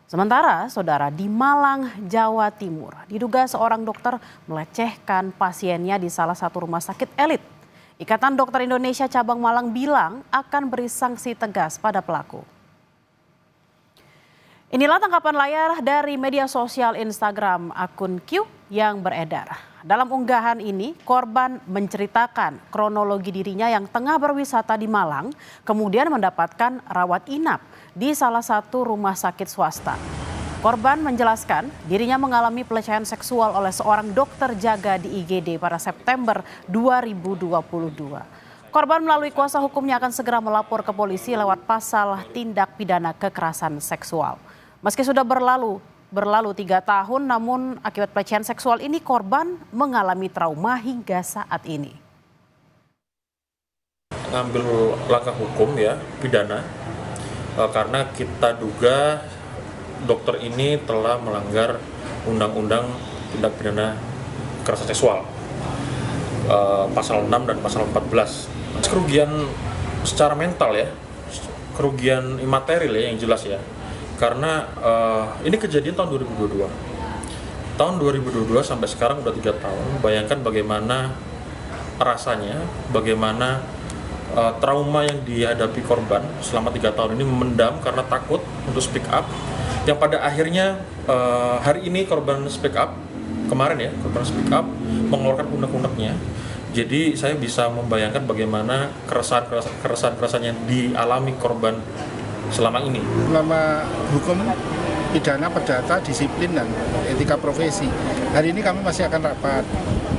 Sementara, saudara, di Malang, Jawa Timur, diduga seorang dokter melecehkan pasiennya di salah satu rumah sakit elit. Ikatan Dokter Indonesia Cabang Malang bilang akan beri sanksi tegas pada pelaku. Inilah tangkapan layar dari media sosial Instagram akun Q yang beredar. Dalam unggahan ini, korban menceritakan kronologi dirinya yang tengah berwisata di Malang, kemudian mendapatkan rawat inap di salah satu rumah sakit swasta. Korban menjelaskan dirinya mengalami pelecehan seksual oleh seorang dokter jaga di IGD pada September 2022. Korban melalui kuasa hukumnya akan segera melapor ke polisi lewat pasal tindak pidana kekerasan seksual. Meski sudah berlalu 3 tahun, namun akibat pelecehan seksual ini korban mengalami trauma hingga saat ini. Ngambil langkah hukum ya, pidana, karena kita duga dokter ini telah melanggar undang-undang tindak pidana kekerasan seksual, pasal 6 dan pasal 14. Kerugian secara mental ya, kerugian imaterial ya yang jelas ya. Karena ini kejadian tahun 2022. Tahun 2022 sampai sekarang udah 3 tahun. Bayangkan bagaimana rasanya, bagaimana trauma yang dihadapi korban selama 3 tahun ini memendam karena takut untuk speak up. Yang pada akhirnya hari ini korban speak up, kemarin ya, korban speak up mengeluarkan unek-uneknya. Jadi saya bisa membayangkan bagaimana keresahan yang dialami korban selama ini. Selama hukum pidana, perdata, disiplin, dan etika profesi. Hari ini kami masih akan rapat,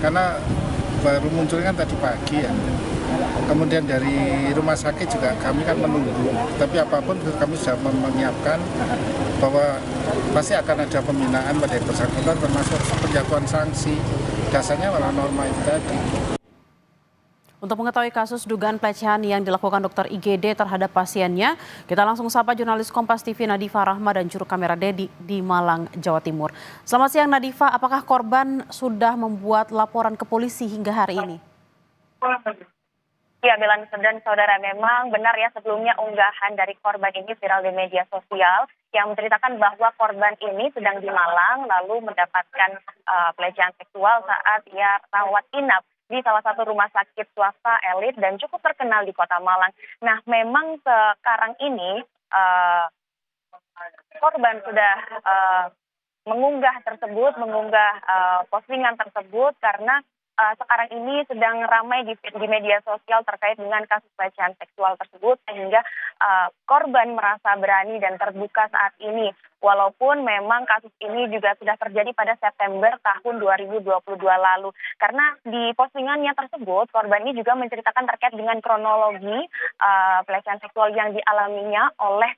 karena baru munculnya tadi pagi ya. Kemudian dari rumah sakit juga kami kan menunggu, tapi apapun kami sudah menyiapkan bahwa pasti akan ada pembinaan pada yang bersangkutan, termasuk penjatuhan sanksi. Dasarnya malah norma itu tadi. Untuk mengetahui kasus dugaan pelecehan yang dilakukan dokter IGD terhadap pasiennya, kita langsung sapa jurnalis Kompas TV Nadifa Rahma dan juru kamera Dedi di Malang, Jawa Timur. Selamat siang Nadifa, apakah korban sudah membuat laporan ke polisi hingga hari ini? Ya, Belan dan saudara, memang benar ya, sebelumnya unggahan dari korban ini viral di media sosial yang menceritakan bahwa korban ini sedang di Malang lalu mendapatkan pelecehan seksual saat ia rawat inap di salah satu rumah sakit swasta elit dan cukup terkenal di Kota Malang. Nah, memang sekarang ini korban sudah mengunggah postingan tersebut karena sekarang ini sedang ramai di media sosial terkait dengan kasus pelecehan seksual tersebut, sehingga korban merasa berani dan terbuka saat ini. Walaupun memang kasus ini juga sudah terjadi pada September tahun 2022 lalu. Karena di postingannya tersebut, korban ini juga menceritakan terkait dengan kronologi pelecehan seksual yang dialaminya oleh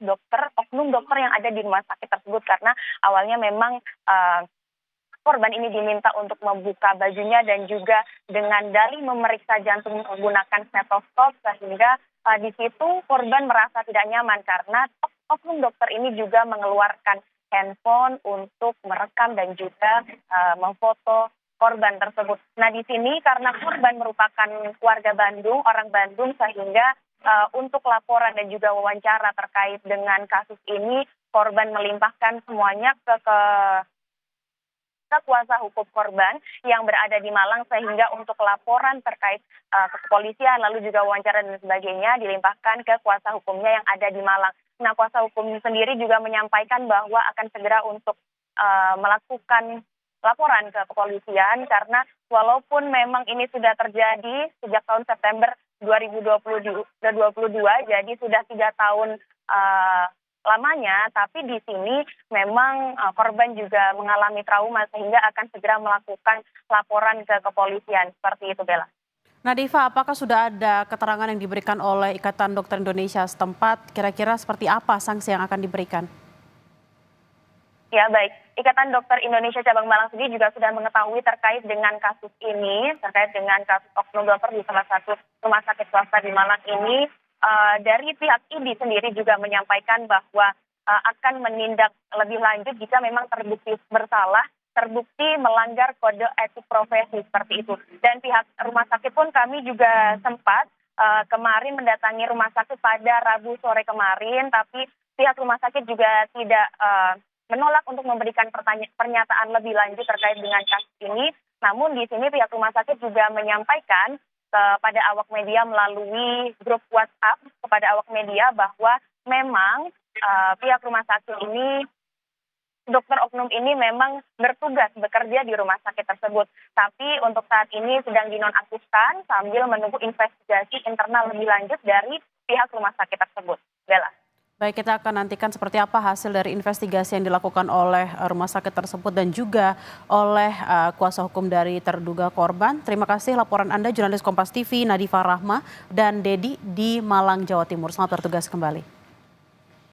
oknum dokter yang ada di rumah sakit tersebut. Karena awalnya memang korban ini diminta untuk membuka bajunya dan juga dengan dalih memeriksa jantung menggunakan stetoskop, sehingga di situ korban merasa tidak nyaman karena oknum dokter ini juga mengeluarkan handphone untuk merekam dan juga memfoto korban tersebut. Nah, di sini karena korban merupakan warga Bandung, orang Bandung, sehingga untuk laporan dan juga wawancara terkait dengan kasus ini, korban melimpahkan semuanya ke kuasa hukum korban yang berada di Malang, sehingga untuk laporan terkait ke kepolisian lalu juga wawancara dan sebagainya dilimpahkan ke kuasa hukumnya yang ada di Malang. Nah, kuasa hukum sendiri juga menyampaikan bahwa akan segera untuk melakukan laporan ke kepolisian karena walaupun memang ini sudah terjadi sejak tahun September 2022, jadi sudah 3 tahun lamanya, tapi di sini memang korban juga mengalami trauma sehingga akan segera melakukan laporan ke kepolisian. Seperti itu, Bella. Nadifa, apakah sudah ada keterangan yang diberikan oleh Ikatan Dokter Indonesia setempat? Kira-kira seperti apa sanksi yang akan diberikan? Ya, baik. Ikatan Dokter Indonesia Cabang Malang sendiri juga sudah mengetahui terkait dengan kasus ini, terkait dengan kasus oknum dokter di salah satu rumah sakit swasta di Malang ini. Dari pihak ID sendiri juga menyampaikan bahwa akan menindak lebih lanjut jika memang terbukti bersalah, terbukti melanggar kode etik profesi seperti itu. Dan pihak rumah sakit pun kami juga sempat kemarin mendatangi rumah sakit pada Rabu sore kemarin, tapi pihak rumah sakit juga tidak menolak untuk memberikan pernyataan lebih lanjut terkait dengan kasus ini. Namun di sini pihak rumah sakit juga menyampaikan kepada awak media melalui grup WhatsApp kepada awak media bahwa memang pihak rumah sakit ini, dokter oknum ini memang bertugas bekerja di rumah sakit tersebut. Tapi untuk saat ini sedang dinonaktifkan sambil menunggu investigasi internal lebih lanjut dari pihak rumah sakit tersebut. Bella. Baik, kita akan nantikan seperti apa hasil dari investigasi yang dilakukan oleh rumah sakit tersebut dan juga oleh kuasa hukum dari terduga korban. Terima kasih laporan Anda, jurnalis Kompas TV Nadifa Rahma dan Dedi di Malang, Jawa Timur. Selamat bertugas kembali.